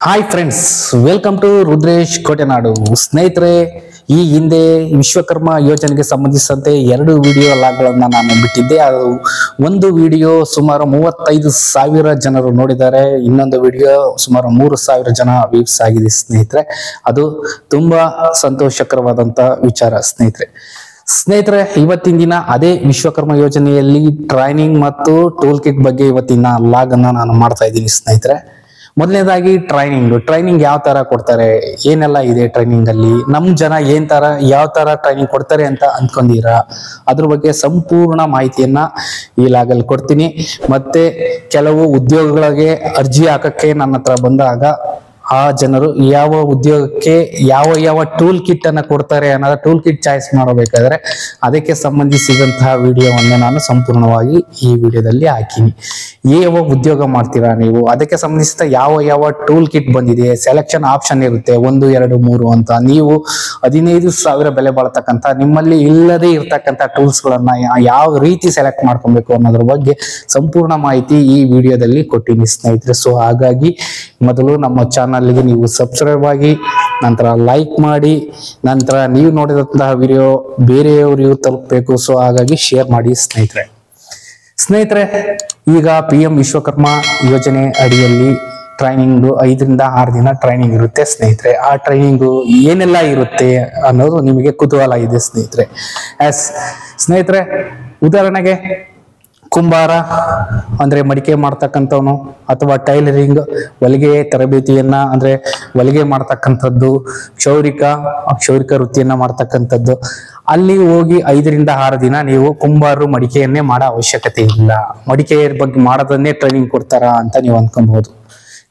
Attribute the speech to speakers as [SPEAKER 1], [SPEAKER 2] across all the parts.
[SPEAKER 1] Hi friends, welcome to Rudresh Kotenadu. ಸ್ನೇಹಿತರೆ, ಈ ಹಿಂದೆ ವಿಶ್ವಕರ್ಮ ಯೋಜನೆಗೆ ಸಂಬಂಧಿಸಿದಂತೆ 2 ವಿಡಿಯೋ ಲಾಗ್ಗಳನ್ನು ನಾನು ಬಿಟ್ಟಿದ್ದೆ. ಅದು ಒಂದು ವಿಡಿಯೋ ಸುಮಾರು 35,000 ಜನರು ನೋಡಿದ್ದಾರೆ, ಇನ್ನೊಂದು ವಿಡಿಯೋ ಸುಮಾರು 3,000 ಜನ ವ್ಯೂಸ್ ಆಗಿದೆ. ಸ್ನೇಹಿತರೆ, ಅದು ತುಂಬಾ ಸಂತೋಷಕರವಾದಂತ ವಿಚಾರ. ಸ್ನೇಹಿತರೆ, ಇವತ್ತಿನ ದಿನ ಅದೇ ವಿಶ್ವಕರ್ಮ ಯೋಜನೆಯಲ್ಲಿ ಟ್ರೈನಿಂಗ್ ಮತ್ತು ಟೂಲ್ ಕಿಟ್ ಬಗ್ಗೆ ಇವತ್ತಿನ ಲಾಗ್ ಅನ್ನ ನಾನು ಮಾಡ್ತಾ ಇದ್ದೀನಿ. ಸ್ನೇಹಿತರೆ, ಮೊದಲನೇದಾಗಿ ಟ್ರೈನಿಂಗ್ ಯಾವ ತರ ಕೊಡ್ತಾರೆ, ಏನೆಲ್ಲ ಇದೆ ಟ್ರೈನಿಂಗ್ ಅಲ್ಲಿ, ನಮ್ ಜನ ಯಾವ ತರ ಟ್ರೈನಿಂಗ್ ಕೊಡ್ತಾರೆ ಅಂತ ಅನ್ಕೊಂಡಿರಾ, ಅದ್ರ ಬಗ್ಗೆ ಸಂಪೂರ್ಣ ಮಾಹಿತಿಯನ್ನ ಈ ಲಾಗಲ್ಲಿ ಕೊಡ್ತೀನಿ. ಮತ್ತೆ ಕೆಲವು ಉದ್ಯೋಗಗಳಿಗೆ ಅರ್ಜಿ ಹಾಕಕ್ಕೆ ನನ್ನ ಹತ್ರ ಬಂದಾಗ ಆ ಜನರು ಯಾವ ಉದ್ಯೋಗಕ್ಕೆ ಯಾವ ಟೂಲ್ ಕಿಟ್ ಅನ್ನ ಕೊಡ್ತಾರೆ ಅನ್ನೋದು ಟೂಲ್ ಕಿಟ್ ಚಾಯ್ಸ್ ಮಾಡಬೇಕಾದ್ರೆ ಅದಕ್ಕೆ ಸಂಬಂಧಿಸಿದಂತಹ ವಿಡಿಯೋವನ್ನು ನಾನು ಸಂಪೂರ್ಣವಾಗಿ ಈ ವಿಡಿಯೋದಲ್ಲಿ ಹಾಕಿನಿ. ಯಾವ ಉದ್ಯೋಗ ಮಾಡ್ತೀರಾ ನೀವು, ಅದಕ್ಕೆ ಸಂಬಂಧಿಸಿದ ಯಾವ ಟೂಲ್ ಕಿಟ್ ಬಂದಿದೆ, ಸೆಲೆಕ್ಷನ್ ಆಪ್ಷನ್ ಇರುತ್ತೆ 1, 2, 3 ಅಂತ. ನೀವು 15,000 ಬೆಲೆ ಬಾಳತಕ್ಕಂತ ನಿಮ್ಮಲ್ಲಿ ಇಲ್ಲದೆ ಇರ್ತಕ್ಕಂಥ ಟೂಲ್ಸ್ ಗಳನ್ನ ಯಾವ ರೀತಿ ಸೆಲೆಕ್ಟ್ ಮಾಡ್ಕೊಬೇಕು ಅನ್ನೋದ್ರ ಬಗ್ಗೆ ಸಂಪೂರ್ಣ ಮಾಹಿತಿ ಈ ವಿಡಿಯೋದಲ್ಲಿ ಕೊಟ್ಟಿನಿ. ಸ್ನೇಹಿತರೆ, ಸೊ ಹಾಗಾಗಿ ಮೊದಲು ನಮ್ಮ ಚಾನಲ್ಗೆ ನೀವು ಸಬ್ಸ್ಕ್ರೈಬ್ ಆಗಿ, ನಂತರ ಲೈಕ್ ಮಾಡಿ, ನಂತರ ನೀವು ನೋಡಿದಂತಹ ವಿಡಿಯೋ ಬೇರೆಯವರಿಗೂ ತಲುಪಬೇಕು. ಸೊ ಹಾಗಾಗಿ ಶೇರ್ ಮಾಡಿ. ಸ್ನೇಹಿತರೆ, ಈಗ PM ವಿಶ್ವಕರ್ಮ ಯೋಜನೆ ಅಡಿಯಲ್ಲಿ ಟ್ರೈನಿಂಗ್ 5 ರಿಂದ 6 ದಿನ ಟ್ರೈನಿಂಗ್ ಇರುತ್ತೆ. ಸ್ನೇಹಿತರೆ, ಆ ಟ್ರೈನಿಂಗು ಏನೆಲ್ಲ ಇರುತ್ತೆ ಅನ್ನೋದು ನಿಮಗೆ ಕುತೂಹಲ ಇದೆ. ಸ್ನೇಹಿತರೆ, ಉದಾಹರಣೆಗೆ ಕುಂಬಾರ ಅಂದ್ರೆ ಮಡಿಕೆ ಮಾಡ್ತಕ್ಕಂಥವನು, ಅಥವಾ ಟೈಲರಿಂಗ್ ಹೊಲಿಗೆ ತರಬೇತಿಯನ್ನ ಅಂದ್ರೆ ಹೊಲಿಗೆ ಮಾಡ್ತಕ್ಕಂಥದ್ದು, ಕ್ಷೌರಿಕ ವೃತ್ತಿಯನ್ನ ಮಾಡ್ತಕ್ಕಂಥದ್ದು, ಅಲ್ಲಿ ಹೋಗಿ 5 ರಿಂದ 6 ದಿನ ನೀವು ಕುಂಬಾರರು ಮಡಿಕೆಯನ್ನೇ ಮಾಡೋ ಅವಶ್ಯಕತೆ ಇಲ್ಲ. ಮಡಿಕೆ ಬಗ್ಗೆ ಮಾಡೋದನ್ನೇ ಟ್ರೈನಿಂಗ್ ಕೊಡ್ತಾರ ಅಂತ ನೀವು ಅನ್ಕೊಬಹುದು.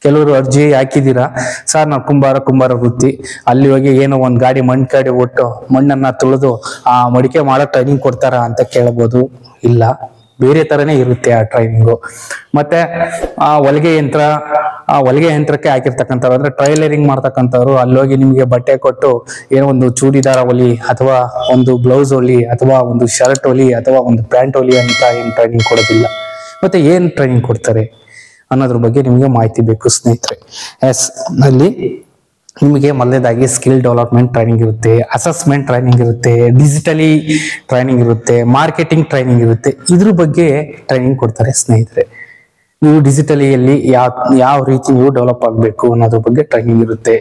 [SPEAKER 1] ಕೆಲವರು ಅರ್ಜಿ ಹಾಕಿದ್ದೀರಾ, ಸರ್ ನಾವು ಕುಂಬಾರ ವೃತ್ತಿ, ಅಲ್ಲಿ ಹೋಗಿ ಏನೋ ಒಂದ್ ಗಾಡಿ ಮಣ್ಣು ಒಟ್ಟು ಮಣ್ಣನ್ನ ತುಳಿದು ಆ ಮಡಿಕೆ ಮಾಡೋ ಟ್ರೈನಿಂಗ್ ಕೊಡ್ತಾರ ಅಂತ ಕೇಳಬಹುದು. ಇಲ್ಲ, ಬೇರೆ ತರನೇ ಇರುತ್ತೆ ಆ ಟ್ರೈನಿಂಗು. ಮತ್ತೆ ಆ ಹೊಲಿಗೆ ಯಂತ್ರಕ್ಕೆ ಹಾಕಿರ್ತಕ್ಕಂಥವ್ರು ಅಂದ್ರೆ ಟ್ರೈಲರಿಂಗ್ ಮಾಡ್ತಕ್ಕಂಥವ್ರು ಅಲ್ಲೋಗಿ ನಿಮ್ಗೆ ಬಟ್ಟೆ ಕೊಟ್ಟು ಏನೋ ಒಂದು ಚೂಡಿದಾರ ಹೊಲಿ, ಅಥವಾ ಒಂದು ಬ್ಲೌಸ್ ಹೊಲಿ, ಅಥವಾ ಒಂದು ಶರ್ಟ್ ಹೊಲಿ, ಅಥವಾ ಒಂದು ಪ್ಯಾಂಟ್ ಹೊಲಿ ಅಂತ ಏನ್ ಟ್ರೈನಿಂಗ್ ಕೊಡೋದಿಲ್ಲ. ಮತ್ತೆ ಏನ್ ಟ್ರೈನಿಂಗ್ ಕೊಡ್ತಾರೆ ಅನ್ನೋದ್ರ ಬಗ್ಗೆ ನಿಮ್ಗೆ ಮಾಹಿತಿ ಬೇಕು. ಸ್ನೇಹಿತರೆ, ಅಲ್ಲಿ ನಿಮಗೆ ಮೊದಲನೇದಾಗಿ ಸ್ಕಿಲ್ ಡೆವಲಪ್ಮೆಂಟ್ ಟ್ರೈನಿಂಗ್ ಇರುತ್ತೆ, ಅಸೆಸ್ಮೆಂಟ್ ಟ್ರೈನಿಂಗ್ ಇರುತ್ತೆ, ಡಿಜಿಟಲಿ ಟ್ರೈನಿಂಗ್ ಇರುತ್ತೆ, ಮಾರ್ಕೆಟಿಂಗ್ ಟ್ರೈನಿಂಗ್ ಇರುತ್ತೆ. ಇದ್ರ ಬಗ್ಗೆ ಟ್ರೈನಿಂಗ್ ಕೊಡ್ತಾರೆ. ಸ್ನೇಹಿತರೆ, ನೀವು ಡಿಜಿಟಲಿಯಲ್ಲಿ ಯಾವ ರೀತಿ ನೀವು ಡೆವಲಪ್ ಆಗಬೇಕು ಅನ್ನೋದ್ರ ಬಗ್ಗೆ ಟ್ರೈನಿಂಗ್ ಇರುತ್ತೆ.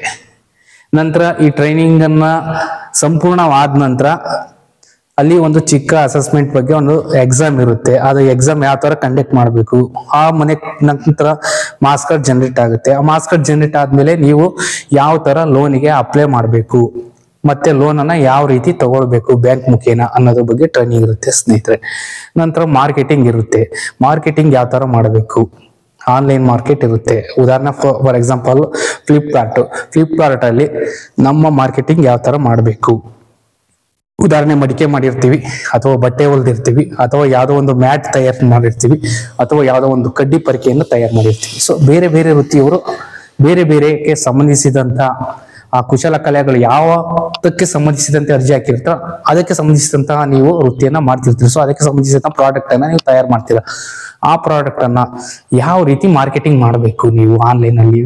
[SPEAKER 1] ನಂತರ ಈ ಟ್ರೈನಿಂಗ್ ಅನ್ನ ಸಂಪೂರ್ಣವಾದ ನಂತರ ಅಲ್ಲಿ ಒಂದು ಚಿಕ್ಕ ಅಸೆಸ್ಮೆಂಟ್ ಬಗ್ಗೆ ಒಂದು ಎಕ್ಸಾಮ್ ಇರುತ್ತೆ. ಅದು ಎಕ್ಸಾಮ್ ಯಾವ ತರ ಕಂಡಕ್ಟ್ ಮಾಡಬೇಕು, ಆ ನಂತರ ಮಾರ್ಕ್ಸ್ ಕಾರ್ಡ್ ಜನರೇಟ್ ಆಗುತ್ತೆ. ಆ ಮಾರ್ಕ್ಸ್ ಕಾರ್ಡ್ ಜನರೇಟ್ ಆದ್ಮೇಲೆ ನೀವು ಯಾವ ತರ ಲೋನಿಗೆ ಅಪ್ಲೈ ಮಾಡಬೇಕು, ಮತ್ತೆ ಲೋನ್ ಅನ್ನ ಯಾವ ರೀತಿ ತಗೊಳ್ಬೇಕು ಬ್ಯಾಂಕ್ ಮುಖೇನ ಅನ್ನೋದ್ರ ಬಗ್ಗೆ ಟ್ರೈನಿಂಗ್ ಇರುತ್ತೆ. ಸ್ನೇಹಿತರೆ, ನಂತರ ಮಾರ್ಕೆಟಿಂಗ್ ಇರುತ್ತೆ. ಮಾರ್ಕೆಟಿಂಗ್ ಯಾವ ತರ ಮಾಡಬೇಕು, ಆನ್ಲೈನ್ ಮಾರ್ಕೆಟ್ ಇರುತ್ತೆ. ಉದಾಹರಣೆ ಫಾರ್ ಎಕ್ಸಾಂಪಲ್ ಫ್ಲಿಪ್ಕಾರ್ಟ್ ಅಲ್ಲಿ ನಮ್ಮ ಮಾರ್ಕೆಟಿಂಗ್ ಯಾವ ತರ ಮಾಡಬೇಕು. ಉದಾಹರಣೆ, ಮಡಿಕೆ ಮಾಡಿರ್ತೀವಿ, ಅಥವಾ ಬಟ್ಟೆ ಹೊಲ್ದಿರ್ತೀವಿ, ಅಥವಾ ಯಾವುದೋ ಒಂದು ಮ್ಯಾಟ್ ತಯಾರು ಮಾಡಿರ್ತೀವಿ, ಅಥವಾ ಯಾವುದೋ ಒಂದು ಕಡ್ಡಿ ಪರಿಕೆಯನ್ನು ತಯಾರು ಮಾಡಿರ್ತೀವಿ. ಸೊ ಬೇರೆ ವೃತ್ತಿಯವರು ಬೇರೆಗೆ ಸಂಬಂಧಿಸಿದಂತ ಆ ಕುಶಲ ಕಲೆಗಳು ಯಾವಕ್ಕೆ ಸಂಬಂಧಿಸಿದಂತೆ ಅರ್ಜಿ ಹಾಕಿರ್ತಾರ ಅದಕ್ಕೆ ಸಂಬಂಧಿಸಿದಂತಹ ನೀವು ವೃತ್ತಿಯನ್ನ ಮಾಡ್ತಿರ್ತೀರಿ. ಸೊ ಅದಕ್ಕೆ ಸಂಬಂಧಿಸಿದಂತ ಪ್ರಾಡಕ್ಟ್ ಅನ್ನ ನೀವು ತಯಾರು ಮಾಡ್ತೀರಾ. ಆ ಪ್ರಾಡಕ್ಟ್ ಅನ್ನ ಯಾವ ರೀತಿ ಮಾರ್ಕೆಟಿಂಗ್ ಮಾಡಬೇಕು, ನೀವು ಆನ್ಲೈನ್ ಅಲ್ಲಿ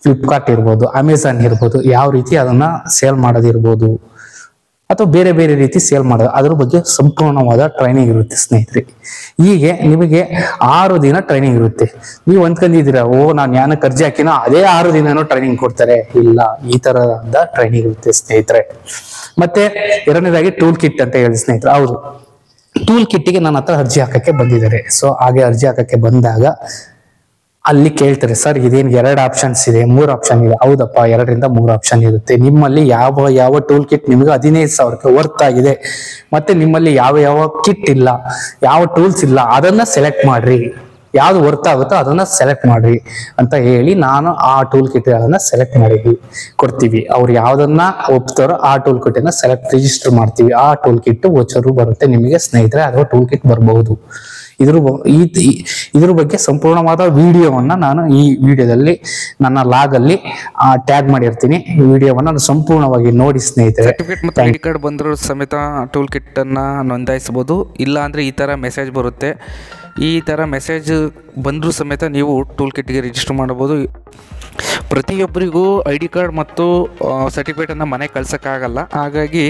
[SPEAKER 1] ಫ್ಲಿಪ್ಕಾರ್ಟ್ ಇರ್ಬೋದು, ಅಮೆಝಾನ್ ಇರ್ಬೋದು, ಯಾವ ರೀತಿ ಅದನ್ನ ಸೇಲ್ ಮಾಡೋದಿರ್ಬೋದು, ಅಥವಾ ಬೇರೆ ರೀತಿ ಸೇಲ್ ಮಾಡೋದು, ಅದ್ರ ಬಗ್ಗೆ ಸಂಪೂರ್ಣವಾದ ಟ್ರೈನಿಂಗ್ ಇರುತ್ತೆ. ಸ್ನೇಹಿತರೆ, ಹೀಗೆ ನಿಮಗೆ 6 ದಿನ ಟ್ರೈನಿಂಗ್ ಇರುತ್ತೆ. ನೀವು ಅಂದ್ಕೊಂಡಿದ್ದೀರಾ, ನಾನು ಯಾನಕ್ಕೆ ಅರ್ಜಿ ಹಾಕಿನೋ ಅದೇ 6 ದಿನನೂ ಟ್ರೈನಿಂಗ್ ಕೊಡ್ತಾರೆ. ಇಲ್ಲ, ಈ ತರಹದ ಟ್ರೈನಿಂಗ್ ಇರುತ್ತೆ. ಸ್ನೇಹಿತರೆ, ಮತ್ತೆ ಎರಡನೇದಾಗಿ ಟೂಲ್ ಕಿಟ್ ಅಂತ ಹೇಳಿ. ಸ್ನೇಹಿತರೆ, ಹೌದು, ಟೂಲ್ ಕಿಟ್ಗೆ ನನ್ನ ಹತ್ರ ಅರ್ಜಿ ಹಾಕಕ್ಕೆ ಬಂದಿದ್ದಾರೆ. ಸೊ ಹಾಗೆ ಅರ್ಜಿ ಹಾಕಕ್ಕೆ ಬಂದಾಗ ಅಲ್ಲಿ ಕೇಳ್ತಾರೆ, ಸರ್ ಇದೇನು 2 ಆಪ್ಷನ್ಸ್ ಇದೆ, 3 ಆಪ್ಷನ್ ಇದೆ. ಹೌದಪ್ಪ, 2 ರಿಂದ 3 ಆಪ್ಷನ್ ಇರುತ್ತೆ. ನಿಮ್ಮಲ್ಲಿ ಯಾವ ಟೂಲ್ ಕಿಟ್ ನಿಮಗೆ 15,000ಕ್ಕೆ ವರ್ತ್ ಆಗಿದೆ, ಮತ್ತೆ ನಿಮ್ಮಲ್ಲಿ ಯಾವ ಕಿಟ್ ಇಲ್ಲ, ಯಾವ ಟೂಲ್ಸ್ ಇಲ್ಲ, ಅದನ್ನ ಸೆಲೆಕ್ಟ್ ಮಾಡ್ರಿ, ಯಾವ್ದು ವರ್ತ್ ಆಗುತ್ತೋ ಅದನ್ನ ಸೆಲೆಕ್ಟ್ ಮಾಡ್ರಿ ಅಂತ ಹೇಳಿ ನಾನು ಆ ಟೂಲ್ ಕಿಟ್ ಅದನ್ನ ಸೆಲೆಕ್ಟ್ ಮಾಡಿ ಕೊಡ್ತೀವಿ. ಅವ್ರು ಯಾವ್ದನ್ನ ಒಪ್ತಾರೋ ಆ ಟೂಲ್ ಕಿಟ್ ಅನ್ನ ರಿಜಿಸ್ಟರ್ ಮಾಡ್ತೀವಿ. ಆ ಟೂಲ್ ಕಿಟ್ ವೋಚರು ಬರುತ್ತೆ ನಿಮಗೆ. ಸ್ನೇಹಿತರೆ, ಅಥವಾ ಟೂಲ್ ಕಿಟ್ ಬರಬಹುದು. ಇದ್ರ ಬಗ್ಗೆ ಸಂಪೂರ್ಣವಾದ ವಿಡಿಯೋವನ್ನ ನಾನು ಈ ವಿಡಿಯೋದಲ್ಲಿ ನನ್ನ ಲಾಗ್ ಅಲ್ಲಿ ಟ್ಯಾಗ್ ಮಾಡಿರ್ತೀನಿ. ಈ ವಿಡಿಯೋವನ್ನ ಸಂಪೂರ್ಣವಾಗಿ ನೋಡಿ. ಸ್ನೇಹಿತರೆ,
[SPEAKER 2] ಸರ್ಟಿಫಿಕೇಟ್ ಮತ್ತು ಐಡಿ ಕಾರ್ಡ್ ಬಂದರೂ ಸಮೇತ ಟೂಲ್ ಕಿಟ್ ಅನ್ನ ನೋಂದಾಯಿಸಬಹುದು. ಇಲ್ಲ ಅಂದ್ರೆ ಈ ತರ ಮೆಸೇಜ್ ಬರುತ್ತೆ. ಈ ತರ ಮೆಸೇಜ್ ಬಂದರೂ ಸಮೇತ ನೀವು ಟೂಲ್ ಕಿಟ್ಗೆ ರಿಜಿಸ್ಟರ್ ಮಾಡಬಹುದು. ಪ್ರತಿಯೊಬ್ಬರಿಗೂ ಐ ಡಿ ಕಾರ್ಡ್ ಮತ್ತು ಸರ್ಟಿಫಿಕೇಟನ್ನು ಮನೆಗೆ ಕಳ್ಸೋಕ್ಕಾಗಲ್ಲ. ಹಾಗಾಗಿ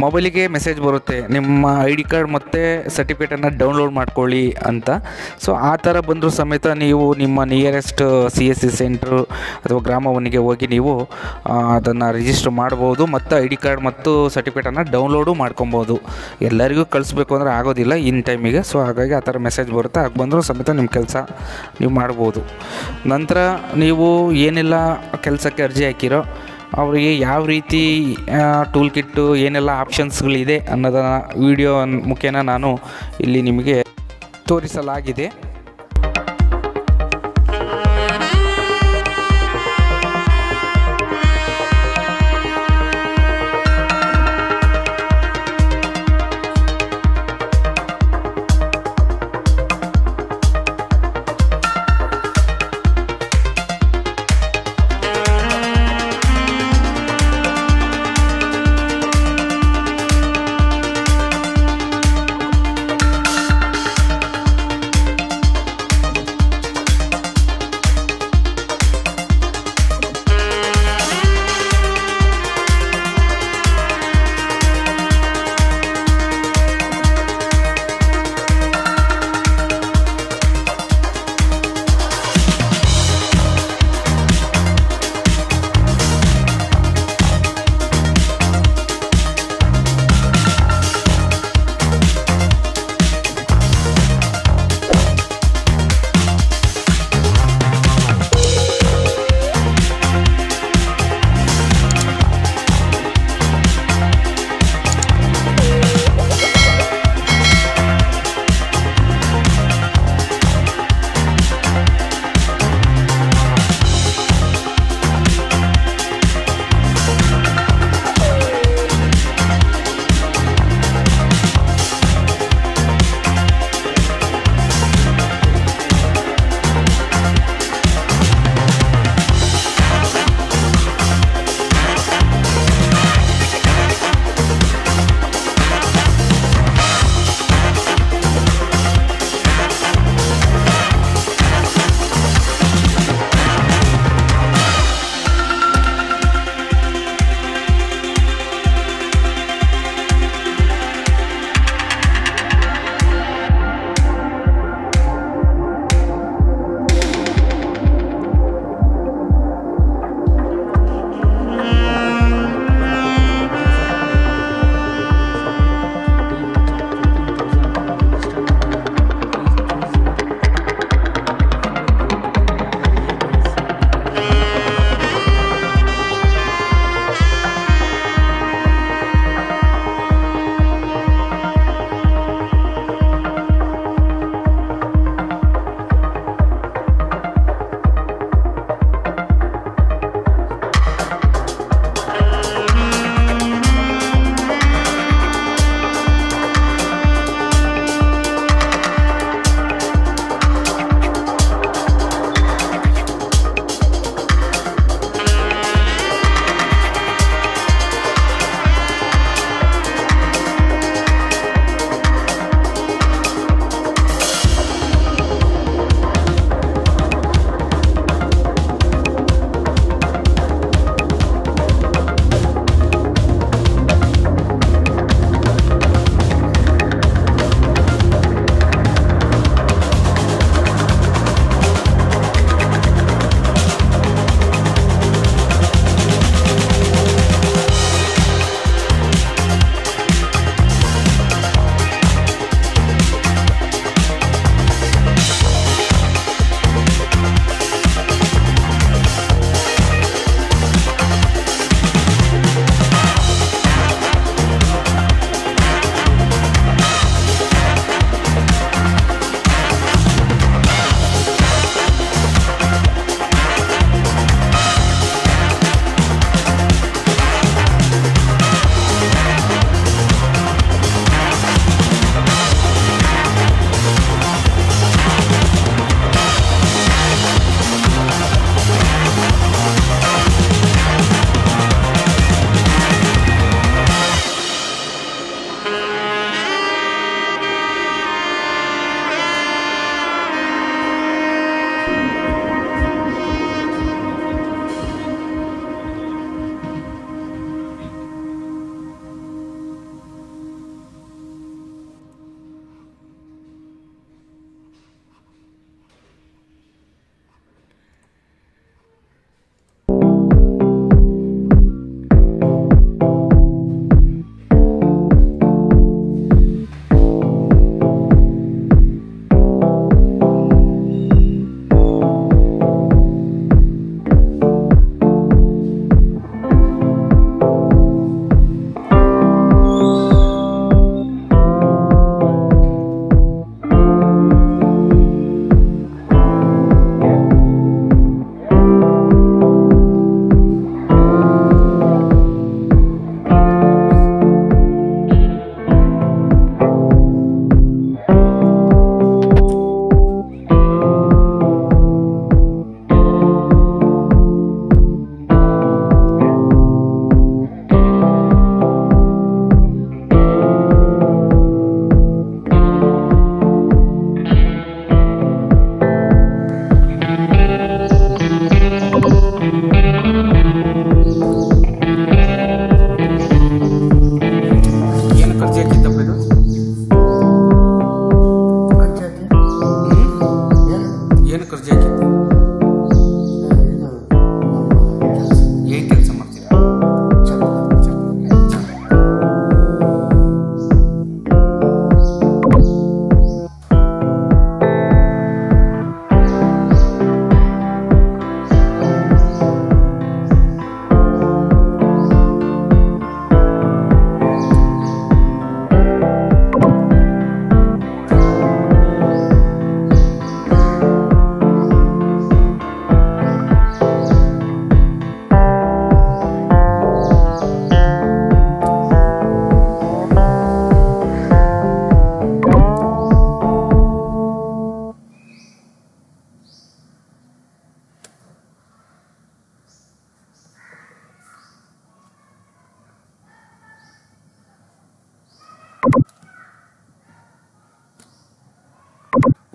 [SPEAKER 2] ಮೊಬೈಲಿಗೆ ಮೆಸೇಜ್ ಬರುತ್ತೆ, ನಿಮ್ಮ ಐ ಡಿ ಕಾರ್ಡ್ ಮತ್ತು ಸರ್ಟಿಫಿಕೇಟನ್ನು ಡೌನ್ಲೋಡ್ ಮಾಡ್ಕೊಳ್ಳಿ ಅಂತ. ಸೊ ಆ ಥರ ಬಂದರೂ ಸಮೇತ ನೀವು ನಿಮ್ಮ ನಿಯರೆಸ್ಟ್ CSC ಸೆಂಟ್ರು ಅಥವಾ ಗ್ರಾಮವನಿಗೆ ಹೋಗಿ ನೀವು ಅದನ್ನು ರಿಜಿಸ್ಟರ್ ಮಾಡ್ಬೋದು ಮತ್ತು ಐ ಡಿ ಕಾರ್ಡ್ ಮತ್ತು ಸರ್ಟಿಫಿಕೇಟನ್ನು ಡೌನ್ಲೋಡು ಮಾಡ್ಕೊಬೋದು. ಎಲ್ಲರಿಗೂ ಕಳಿಸ್ಬೇಕು ಅಂದರೆ ಆಗೋದಿಲ್ಲ ಇನ್ ಟೈಮಿಗೆ. ಸೊ ಹಾಗಾಗಿ ಆ ಥರ ಮೆಸೇಜ್ ಬರುತ್ತೆ, ಆಗ ಬಂದರೂ ಸಮೇತ ನಿಮ್ಮ ಕೆಲಸ ನೀವು ಮಾಡ್ಬೋದು. ನಂತರ ನೀವು ಏನೆಲ್ಲ ಕೆಲಸಕ್ಕೆ ಅರ್ಜಿ ಹಾಕಿರೋ ಅವರಿಗೆ ಯಾವ ರೀತಿ ಟೂಲ್ ಕಿಟ್ಟು ಏನೆಲ್ಲ ಆಪ್ಷನ್ಸ್ಗಳಿದೆ ಅನ್ನೋದನ್ನು ವಿಡಿಯೋ ಮುಖೇನ ನಾನು ಇಲ್ಲಿ ನಿಮಗೆ ತೋರಿಸಲಾಗಿದೆ.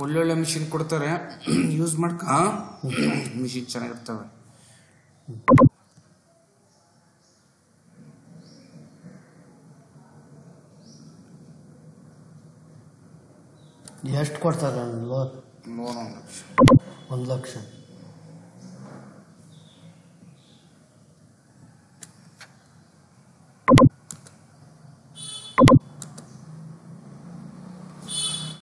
[SPEAKER 3] ಒಳ್ಳೊಳ್ಳೆ ಮಿಷಿನ್ ಕೊಡ್ತಾರೆ, ಯೂಸ್ ಮಾಡ್ಕ. ಮಿಷಿನ್ ಚೆನ್ನಾಗಿರ್ತವೆ.
[SPEAKER 4] ಎಷ್ಟು ಕೊಡ್ತಾರೆ ಲೋನ್?
[SPEAKER 3] ಲೋನ್ 1 ಲಕ್ಷ.
[SPEAKER 4] 1 ಲಕ್ಷ.